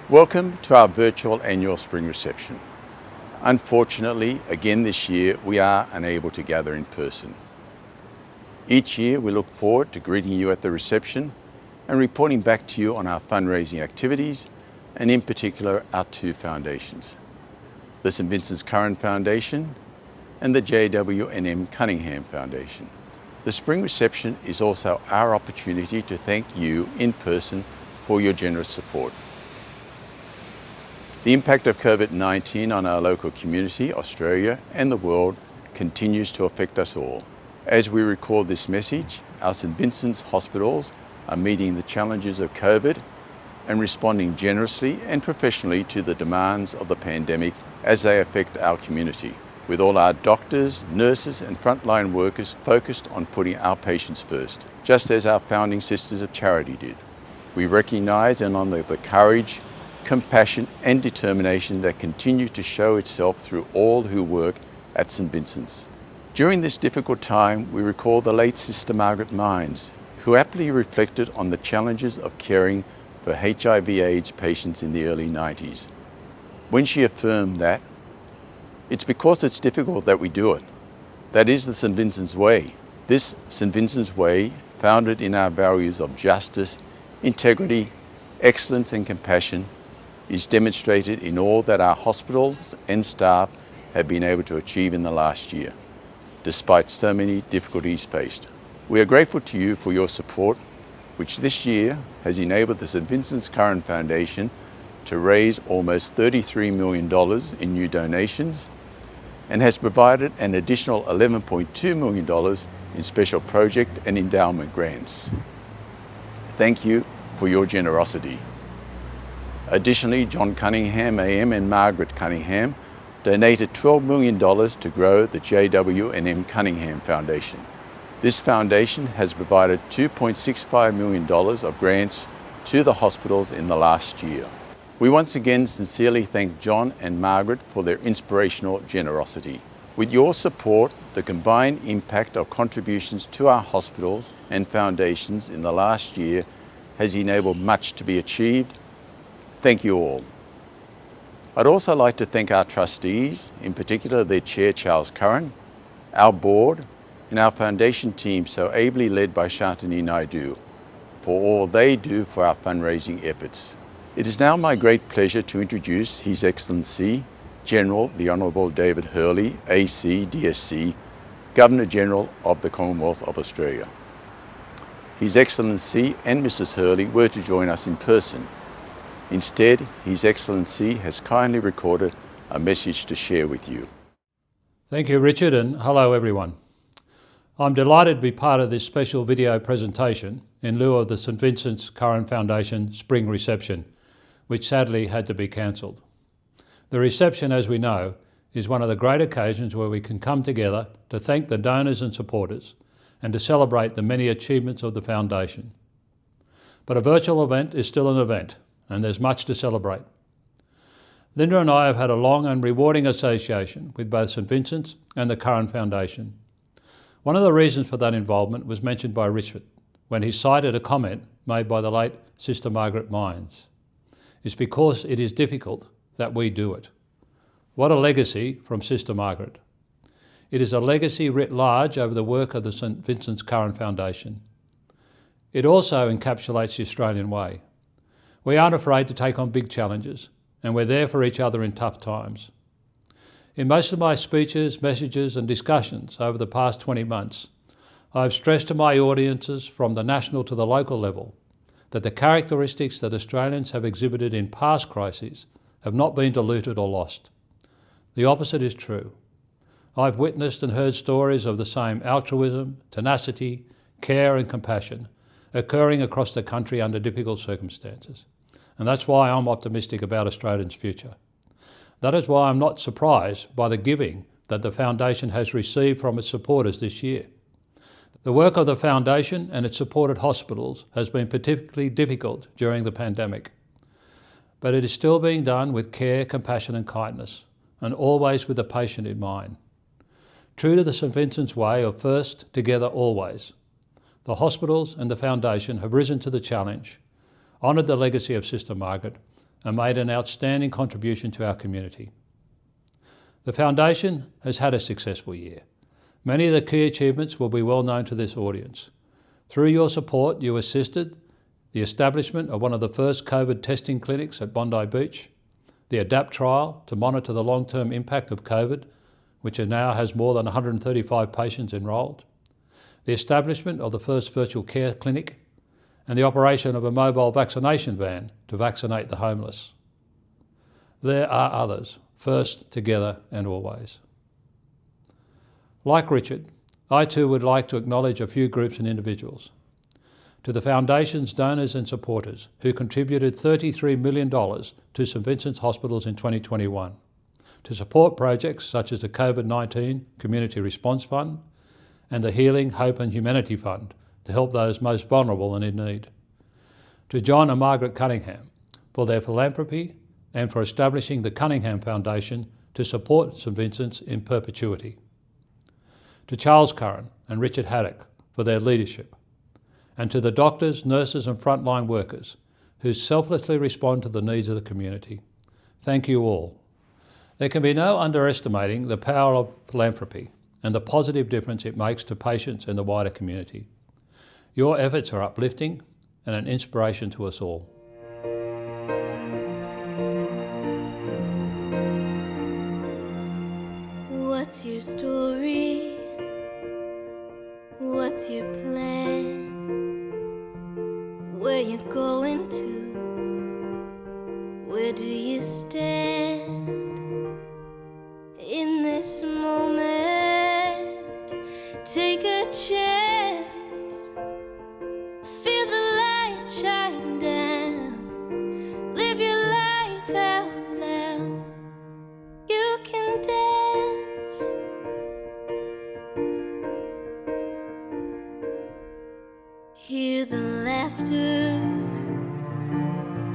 Welcome to our virtual annual spring reception. Unfortunately, again this year, we are unable to gather in person. Each year, we look forward to greeting you at the reception and reporting back to you on our fundraising activities, and in particular, our two foundations, the St Vincent's Curran Foundation and the JW&M Cunningham Foundation. The spring reception is also our opportunity to thank you in person for your generous support. The impact of COVID-19 on our local community, Australia and the world continues to affect us all. As we record this message, our St Vincent's hospitals are meeting the challenges of COVID and responding generously and professionally to the demands of the pandemic as they affect our community, with all our doctors, nurses and frontline workers focused on putting our patients first, just as our founding Sisters of Charity did. We recognise and honour the courage, compassion and determination that continue to show itself through all who work at St Vincent's. During this difficult time, we recall the late Sister Margaret Mines, who aptly reflected on the challenges of caring for HIV/AIDS patients in the early 90s, when she affirmed that it's because it's difficult that we do it. That is the St Vincent's way. This St Vincent's way, founded in our values of justice, integrity, excellence and compassion, is demonstrated in all that our hospitals and staff have been able to achieve in the last year, despite so many difficulties faced. We are grateful to you for your support, which this year has enabled the St Vincent's Curran Foundation to raise almost $33 million in new donations and has provided an additional $11.2 million in special project and endowment grants. Thank you for your generosity. Additionally, John Cunningham AM and Margaret Cunningham donated $12 million to grow the JW&M Cunningham Foundation. This foundation has provided $2.65 million of grants to the hospitals in the last year. We once again sincerely thank John and Margaret for their inspirational generosity. With your support, the combined impact of contributions to our hospitals and foundations in the last year has enabled much to be achieved. Thank you all. I'd also like to thank our trustees, in particular their chair Charles Curran, our board and our foundation team so ably led by Shantini Naidu, for all they do for our fundraising efforts. It is now my great pleasure to introduce His Excellency General the Honourable David Hurley, AC, DSC, Governor-General of the Commonwealth of Australia. His Excellency and Mrs Hurley were to join us in person. Instead, His Excellency has kindly recorded a message to share with you. Thank you, Richard, and hello everyone. I'm delighted to be part of this special video presentation in lieu of the St Vincent's Curran Foundation Spring Reception, which sadly had to be cancelled. The reception, as we know, is one of the great occasions where we can come together to thank the donors and supporters and to celebrate the many achievements of the Foundation. But a virtual event is still an event, and there's much to celebrate. Linda and I have had a long and rewarding association with both St Vincent's and the Curran Foundation. One of the reasons for that involvement was mentioned by Richard when he cited a comment made by the late Sister Margaret Mines. It's because it is difficult that we do it. What a legacy from Sister Margaret. It is a legacy writ large over the work of the St Vincent's Curran Foundation. It also encapsulates the Australian way. We aren't afraid to take on big challenges, and we're there for each other in tough times. In most of my speeches, messages and discussions over the past 20 months, I've stressed to my audiences from the national to the local level that the characteristics that Australians have exhibited in past crises have not been diluted or lost. The opposite is true. I've witnessed and heard stories of the same altruism, tenacity, care and compassion occurring across the country under difficult circumstances. And that's why I'm optimistic about Australians' future. That is why I'm not surprised by the giving that the Foundation has received from its supporters this year. The work of the Foundation and its supported hospitals has been particularly difficult during the pandemic, but it is still being done with care, compassion and kindness, and always with the patient in mind. True to the St Vincent's way of first, together, always, the hospitals and the Foundation have risen to the challenge, honoured the legacy of Sister Margaret, and made an outstanding contribution to our community. The Foundation has had a successful year. Many of the key achievements will be well known to this audience. Through your support, you assisted the establishment of one of the first COVID testing clinics at Bondi Beach, the ADAPT trial to monitor the long-term impact of COVID, which now has more than 135 patients enrolled, the establishment of the first virtual care clinic, and the operation of a mobile vaccination van to vaccinate the homeless. There are others, first, together and always. Like Richard, I too would like to acknowledge a few groups and individuals. To the Foundation's donors and supporters who contributed $33 million to St Vincent's Hospitals in 2021 to support projects such as the COVID-19 Community Response Fund and the Healing, Hope and Humanity Fund to help those most vulnerable and in need. To John and Margaret Cunningham for their philanthropy and for establishing the Cunningham Foundation to support St Vincent's in perpetuity. To Charles Curran and Richard Haddock for their leadership. And to the doctors, nurses and frontline workers who selflessly respond to the needs of the community. Thank you all. There can be no underestimating the power of philanthropy and the positive difference it makes to patients and the wider community. Your efforts are uplifting and an inspiration to us all. What's your story? What's your plan? Where you going to? Where do you stand? In this moment, take a chance. Feel the light shine down. Live your life out loud. You can dance. Hear the laughter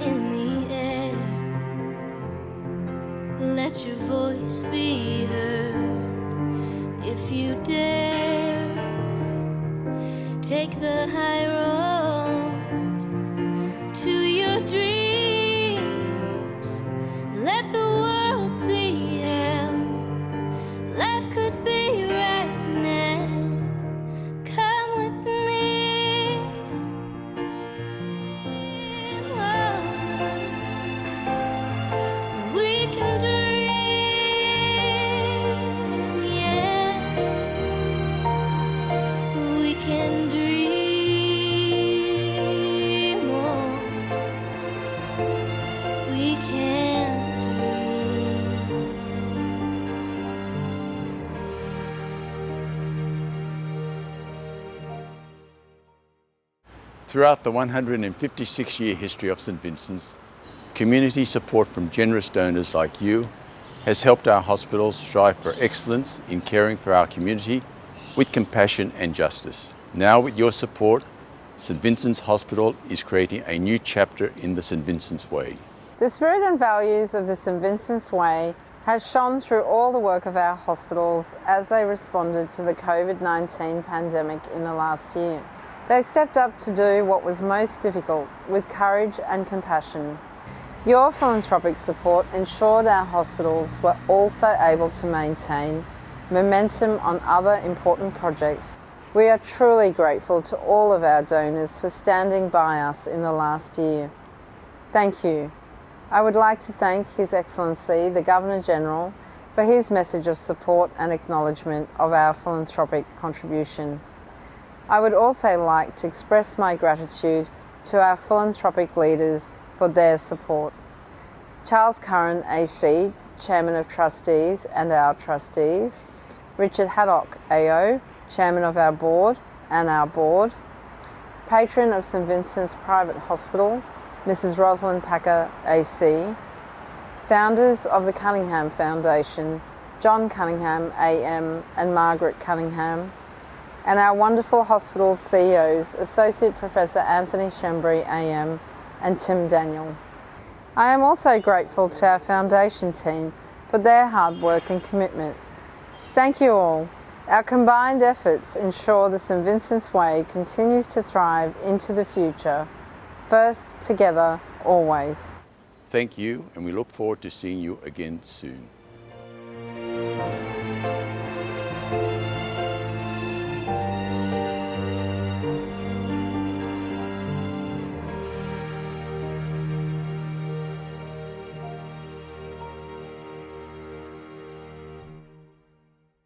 in the air. Let your voice be heard. If you dare, take the high road to your dreams. Let the world see how life could be right now. Come with me. Oh, we can dream, yeah. We can dream, oh. We can dream. Throughout the 156-year history of St Vincent's, community support from generous donors like you has helped our hospitals strive for excellence in caring for our community with compassion and justice. Now with your support, St Vincent's Hospital is creating a new chapter in the St Vincent's Way. The spirit and values of the St Vincent's Way has shone through all the work of our hospitals as they responded to the COVID-19 pandemic in the last year. They stepped up to do what was most difficult with courage and compassion. Your philanthropic support ensured our hospitals were also able to maintain momentum on other important projects. We are truly grateful to all of our donors for standing by us in the last year. Thank you. I would like to thank His Excellency, the Governor-General, for his message of support and acknowledgement of our philanthropic contribution. I would also like to express my gratitude to our philanthropic leaders for their support. Charles Curran AC, Chairman of Trustees and our Trustees, Richard Haddock AO, Chairman of our Board and our Board, Patron of St Vincent's Private Hospital, Mrs Rosalind Packer AC, Founders of the Cunningham Foundation, John Cunningham AM and Margaret Cunningham, and our wonderful hospital CEOs, Associate Professor Anthony Shembry AM and Tim Daniel. I am also grateful to our Foundation team for their hard work and commitment. Thank you all. Our combined efforts ensure the St Vincent's Way continues to thrive into the future. First, together, always. Thank you, and we look forward to seeing you again soon.